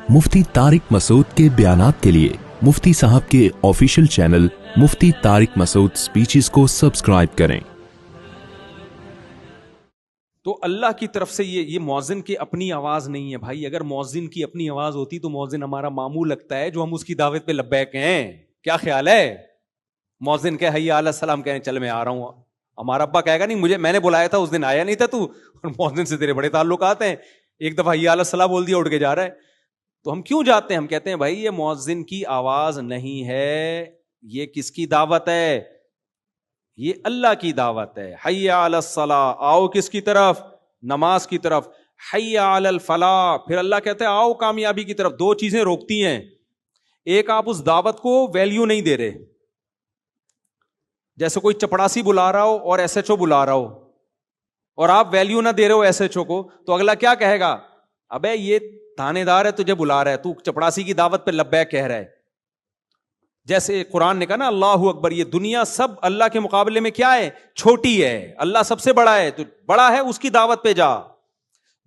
मुफ्ती तारिक मसूद के बयानात के लिए मुफ्ती साहब के ऑफिशियल चैनल मुफ्ती तारिक मसूद स्पीचेस को सब्सक्राइब करें। तो अल्लाह की तरफ से ये मौजिन की अपनी आवाज नहीं है भाई। अगर मौजिन की अपनी आवाज होती तो मौजिन हमारा मामू लगता है जो हम उसकी दावत पे लब्बैक हैं। क्या ख्याल है? मौजिन कहे हय्या अला सलाम, कहें चल मैं आ रहा हूं। हमारा अब्बा कहेगा नहीं मैंने बुलाया था, उस दिन आया नहीं था तू, और मौजिन से तेरे बड़े ताल्लुकात हैं, एक दफा हय्या अला सलाम बोल दिया उठ के जा रहा है। तो हम क्यों जाते हैं? हम कहते हैं भाई ये मौजिन की आवाज नहीं है, ये किसकी दावत है? ये अल्लाह की दावत है। हय्या अला सला, आओ किसकी तरफ? नमाज की तरफ। हय्या अल फला, फिर अल्लाह कहते हैं आओ कामयाबी की तरफ। दो चीजें रोकती हैं, एक आप उस दावत को वैल्यू नहीं दे रहे, जैसे कोई चपड़ासी बुला रहा हो और एसएचओ बुला रहा हो और आप वैल्यू ना दे रहे हो एसएचओ को, तो अगला क्या कहेगा? अबे ये थानेदार है तुझे बुला रहा है, तू चपड़ासी की दावत पे लब्बैक कह रहा है। जैसे कुरान ने कहा ना अल्लाहु अकबर, ये दुनिया सब अल्लाह के मुकाबले में क्या है? छोटी है। अल्लाह सबसे बड़ा है, तो बड़ा है उसकी दावत पे जा।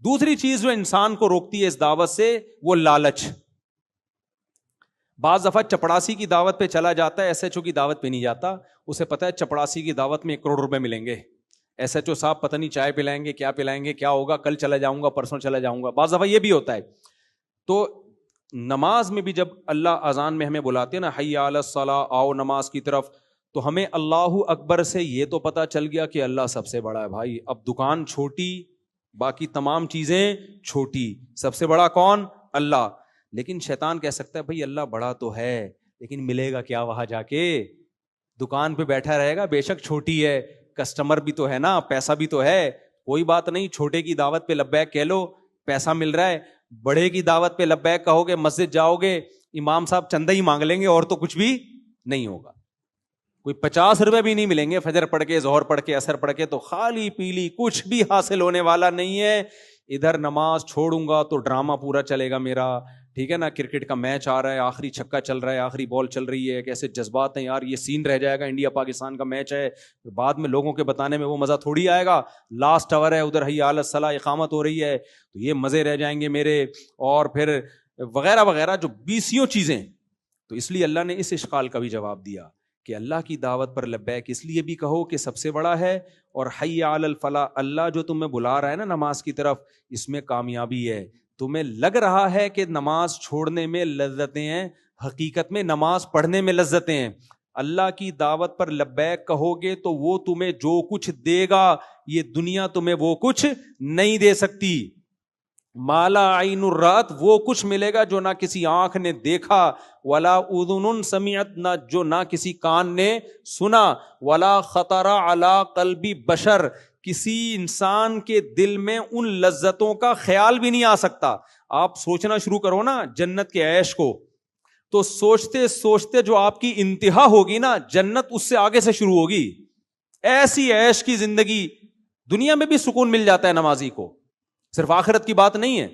दूसरी चीज जो इंसान को रोकती है इस दावत से, वो लालच। बाज दफा चपड़ासी की दावत पे चला जाता है, एसएचओ की दावत पे नहीं जाता। उसे पता है चपड़ासी की दावत में 1 करोड़ रुपए मिलेंगे, एसएचओ साहब पता नहीं चाय पिलाएंगे, क्या पिलाएंगे, क्या होगा, कल चला जाऊंगा, परसों चला जाऊंगा। बाज दफा ये भी होता है। तो नमाज में भी जब अल्लाह अजान में हमें बुलाते हैं ना, हय्या अला सला, आओ नमाज की तरफ, तो हमें अल्लाहु अकबर से ये तो पता चल गया कि अल्लाह सबसे बड़ा है भाई। अब दुकान छोटी, बाकी तमाम चीजें छोटी, सबसे बड़ा कौन? अल्लाह। लेकिन शैतान कह सकता है भाई अल्लाह बड़ा तो है, लेकिन मिलेगा क्या वहां जाके? दुकान पे बैठा रहेगा, बेशक छोटी है, कस्टमर भी तो है ना, पैसा भी तो है, कोई बात नहीं, छोटे की दावत पे लब्बैक कह लो, पैसा मिल रहा है। बड़े की दावत पे लब्बैक कहोगे, मस्जिद जाओगे, इमाम साहब चंदा ही मांग लेंगे और तो कुछ भी नहीं होगा। कोई 50 रुपए भी नहीं मिलेंगे, फजर पढ़ के, जोहर पढ़ के, असर पढ़ के, तो खाली पीली कुछ भी हासिल होने वाला नहीं है। इधर नमाज छोड़ूंगा तो ड्रामा पूरा चलेगा मेरा, ठीक है ना। क्रिकेट का मैच आ रहा है, आखिरी छक्का चल रहा है, आखिरी बॉल चल रही है, कैसे जज्बात हैं यार, ये सीन रह जाएगा, इंडिया पाकिस्तान का मैच है, बाद में लोगों के बताने में वो मजा थोड़ी आएगा। लास्ट आवर है, उधर हय्या अला सला इकामत हो रही है, तो ये मजे रह जाएंगे मेरे, और फिर वगैरह वगैरह जो 20 चीजें। तो इसलिए अल्लाह ने इस इश्काल का भी जवाब दिया कि अल्लाह की दावत पर लब्बैक इसलिए भी कहो कि सबसे बड़ा है, और हय्या अलल फला, अल्लाह जो तुम्हें बुला रहा है ना नमाज की तरफ, इसमें कामयाबी है। तुम्हें लग रहा है कि नमाज छोड़ने में लज्जतें हैं, हकीकत में नमाज पढ़ने में लज्जतें हैं। अल्लाह की दावत पर लब्बैक कहोगे तो वो तुम्हें जो कुछ देगा, ये दुनिया तुम्हें वो कुछ नहीं दे सकती। माला आइनुर रात, वो कुछ मिलेगा जो ना किसी आंख ने देखा, वला उदुनुन समियत, ना जो ना किसी कान ने सुना, वला खतरा अला कल्बी बशर, किसी इंसान के दिल में उन लज्जतों का ख्याल भी नहीं आ सकता। आप सोचना शुरू करो ना जन्नत के ऐश को, तो सोचते सोचते जो आपकी इंतहा होगी ना, जन्नत उससे आगे से शुरू होगी। ऐसी ऐश की जिंदगी, दुनिया में भी सुकून मिल जाता है नमाजी को, सिर्फ आखिरत की बात नहीं है।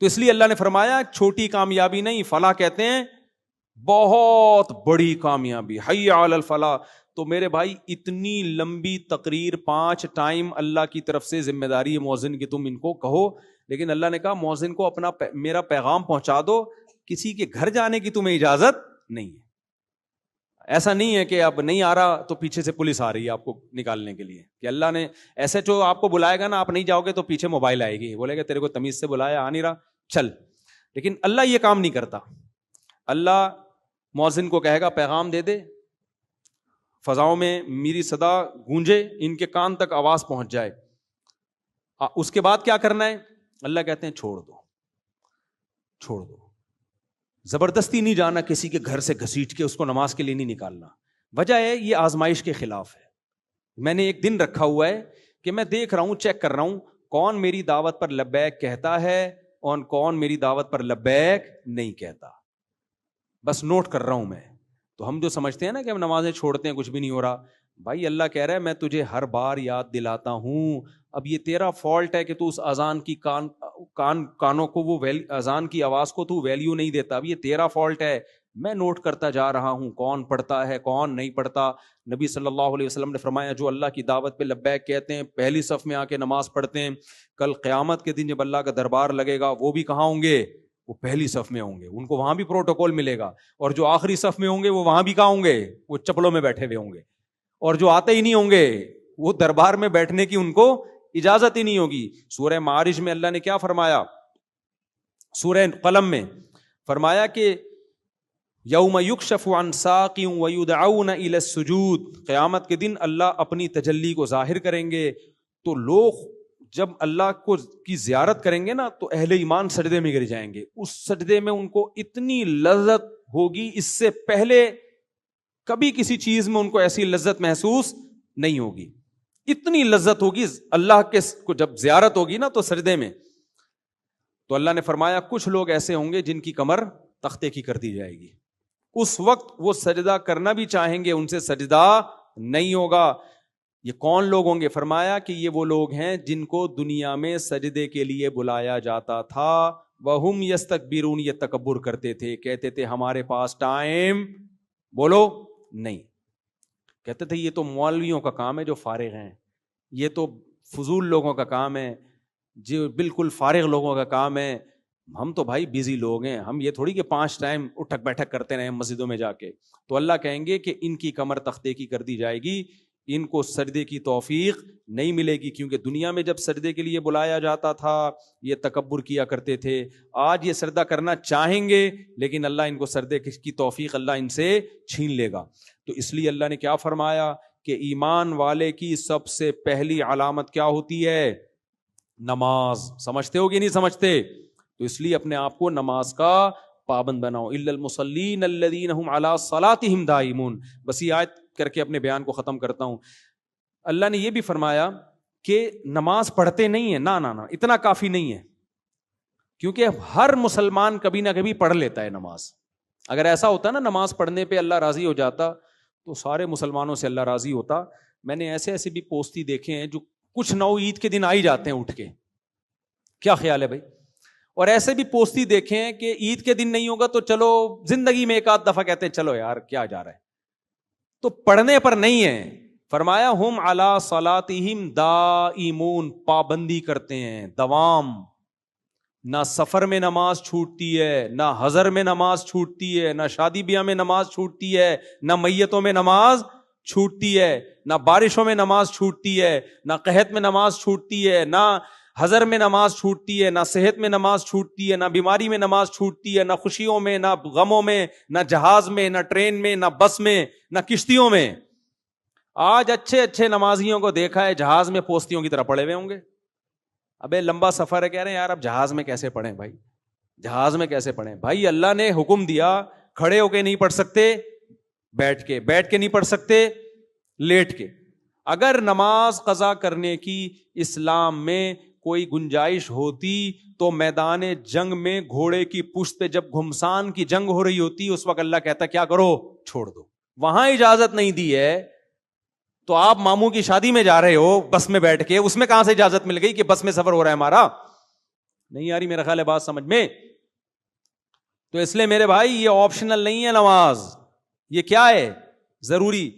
तो इसलिए अल्लाह ने फरमाया छोटी कामयाबी नहीं, फला कहते हैं बहुत बड़ी कामयाबी, हय्या अलल फला। तो मेरे भाई इतनी लंबी तकरीर 5 टाइम अल्लाह की तरफ से जिम्मेदारी है मौजिन की, तुम इनको कहो। लेकिन अल्लाह ने कहा मौजिन को अपना मेरा पैगाम पहुंचा दो, किसी के घर जाने की तुम्हें इजाजत नहीं है। ऐसा नहीं है कि अब नहीं आ रहा तो पीछे से पुलिस आ रही है आपको निकालने के लिए, कि अल्लाह ने ऐसे जो आपको बुलाएगा ना, आप नहीं जाओगे तो पीछे मोबाइल आएगी, बोलेगा तेरे को तमीज से बुलाया, आ नहीं रहा, चल। लेकिन अल्लाह ये काम नहीं करता। अल्लाह मौजिन को कहेगा पैगाम दे दे, फजाओं में मेरी सदा गूंजे, इनके कान तक आवाज पहुंच जाए। उसके बाद क्या करना है? अल्लाह कहते हैं छोड़ दो, छोड़ दो। जबरदस्ती नहीं जाना किसी के घर से घसीट के उसको नमाज के लिए नहीं निकालना। वजह है ये आजमाइश के खिलाफ है। मैंने एक दिन रखा हुआ है कि मैं देख रहा हूं, चेक कर रहा हूं कौन मेरी दावत पर लब्बैक कहता है और कौन मेरी दावत पर लब्बैक नहीं कहता, बस नोट कर रहा हूं मैं। तो हम जो समझते हैं ना कि हम नमाजें छोड़ते हैं कुछ भी नहीं हो रहा, भाई अल्लाह कह रहा है मैं तुझे हर बार याद दिलाता हूं। अब ये तेरा फॉल्ट है कि तू उस अजान की कानों को, वो अजान की आवाज को तू वैल्यू नहीं देता। अब ये तेरा फॉल्ट है, मैं नोट करता जा रहा हूं कौन पढ़ता है कौन नहीं पढ़ता। नबी सल्लल्लाहु अलैहि वसल्लम ने फरमाया जो अल्लाह की दावत पे लब्बैक कहते हैं, पहली सफ में आके नमाज पढ़ते हैं, कल क़यामत के दिन जब अल्लाह का दरबार लगेगा वो भी कहाँ होंगे? وہ پہلی صف میں ہوں گے, ان کو وہاں بھی پروٹوکول ملے گا, اور جو آخری صف میں ہوں گے وہ وہاں بھی کہاں ہوں گے, وہ چپلوں میں بیٹھے ہوئے ہوں گے, اور جو آتے ہی نہیں ہوں گے وہ دربار میں بیٹھنے کی ان کو اجازت ہی نہیں ہوگی. سورہ معارج میں اللہ نے کیا فرمایا, سورہ قلم میں فرمایا کہ یوم یکشف عن ساق ویدعون الی السجود, قیامت کے دن اللہ اپنی تجلی کو ظاہر کریں گے, تو لوگ جب اللہ کو کی زیارت کریں گے نا تو اہل ایمان سجدے میں گر جائیں گے. اس سجدے میں ان کو اتنی لذت ہوگی, اس سے پہلے کبھی کسی چیز میں ان کو ایسی لذت محسوس نہیں ہوگی, اتنی لذت ہوگی اللہ کے کو جب زیارت ہوگی نا تو سجدے میں. تو اللہ نے فرمایا کچھ لوگ ایسے ہوں گے جن کی کمر تختے کی کر دی جائے گی, اس وقت وہ سجدہ کرنا بھی چاہیں گے ان سے سجدہ نہیں ہوگا. یہ کون لوگ ہوں گے؟ فرمایا کہ یہ وہ لوگ ہیں جن کو دنیا میں سجدے کے لیے بلایا جاتا تھا, وَهُمْ يَسْتَكْبِرُونَ, یہ تکبر کرتے تھے, کہتے تھے ہمارے پاس ٹائم بولو نہیں, کہتے تھے یہ تو مولویوں کا کام ہے جو فارغ ہیں, یہ تو فضول لوگوں کا کام ہے, جو بالکل فارغ لوگوں کا کام ہے, ہم تو بھائی بیزی لوگ ہیں, ہم یہ تھوڑی کہ 5 ٹائم اٹھک بیٹھک کرتے رہے مسجدوں میں جا کے. تو اللہ کہیں گے کہ ان کی کمر تختے کی کر دی جائے گی, ان کو سجدے کی توفیق نہیں ملے گی, کیونکہ دنیا میں جب سجدے کے لیے بلایا جاتا تھا یہ تکبر کیا کرتے تھے. آج یہ سجدہ کرنا چاہیں گے لیکن اللہ ان کو سجدے کی توفیق اللہ ان سے چھین لے گا. تو اس لیے اللہ نے کیا فرمایا کہ ایمان والے کی سب سے پہلی علامت کیا ہوتی ہے؟ نماز. سمجھتے ہو کہ نہیں سمجھتے؟ تو اس لیے اپنے آپ کو نماز کا پابند بناؤ. الا المصلین الذین هم علی صلاتهم دائمون. بس یہ آیت کر کے اپنے بیان کو ختم کرتا ہوں. اللہ نے یہ بھی فرمایا کہ نماز پڑھتے نہیں ہیں, نہ اتنا کافی نہیں ہے, کیونکہ ہر مسلمان کبھی نہ کبھی پڑھ لیتا ہے نماز. اگر ایسا ہوتا نا نماز پڑھنے پہ اللہ راضی ہو جاتا تو سارے مسلمانوں سے اللہ راضی ہوتا. میں نے ایسے بھی پوستی دیکھے ہیں جو کچھ نو عید کے دن آ ہی جاتے ہیں اٹھ کے. کیا خیال ہے بھائی؟ اور ایسے بھی پوستی دیکھے ہیں کہ عید کے دن نہیں ہوگا تو چلو زندگی میں ایک آدھ دفعہ کہتے ہیں چلو یار کیا جا رہا ہے, تو پڑھنے پر نہیں ہے. فرمایا ہم علی صلاتہم دائمون, پابندی کرتے ہیں, دوام. نہ سفر میں نماز چھوٹتی ہے, نہ حضر میں نماز چھوٹتی ہے, نہ شادی بیاہ میں نماز چھوٹتی ہے, نہ میتوں میں نماز چھوٹتی ہے, نہ بارشوں میں نماز چھوٹتی ہے, نہ قحط میں نماز چھوٹتی ہے, نہ حضر میں نماز چھوٹتی ہے, نہ صحت میں نماز چھوٹتی ہے, نہ بیماری میں نماز چھوٹتی ہے, نہ خوشیوں میں, نہ غموں میں, نہ جہاز میں, نہ ٹرین میں, نہ بس میں, نہ کشتیوں میں. آج اچھے اچھے نمازیوں کو دیکھا ہے جہاز میں پوستیوں کی طرح پڑے ہوئے ہوں گے. ابے لمبا سفر ہے, کہہ رہے ہیں یار اب جہاز میں کیسے پڑھیں بھائی, جہاز میں کیسے پڑھیں بھائی؟ اللہ نے حکم دیا, کھڑے ہو کے نہیں پڑھ سکتے, بیٹھ کے نہیں پڑھ سکتے, لیٹ کے. اگر نماز قضا کرنے کی اسلام میں کوئی گنجائش ہوتی تو میدان جنگ میں گھوڑے کی پشت پہ جب گھمسان کی جنگ ہو رہی ہوتی اس وقت اللہ کہتا کیا کرو, چھوڑ دو. وہاں اجازت نہیں دی ہے تو آپ ماموں کی شادی میں جا رہے ہو بس میں بیٹھ کے, اس میں کہاں سے اجازت مل گئی کہ بس میں سفر ہو رہا ہے ہمارا؟ نہیں آ رہی میرا خیال ہے بات سمجھ میں. تو اس لیے میرے بھائی یہ آپشنل نہیں ہے نماز, یہ کیا ہے؟ ضروری.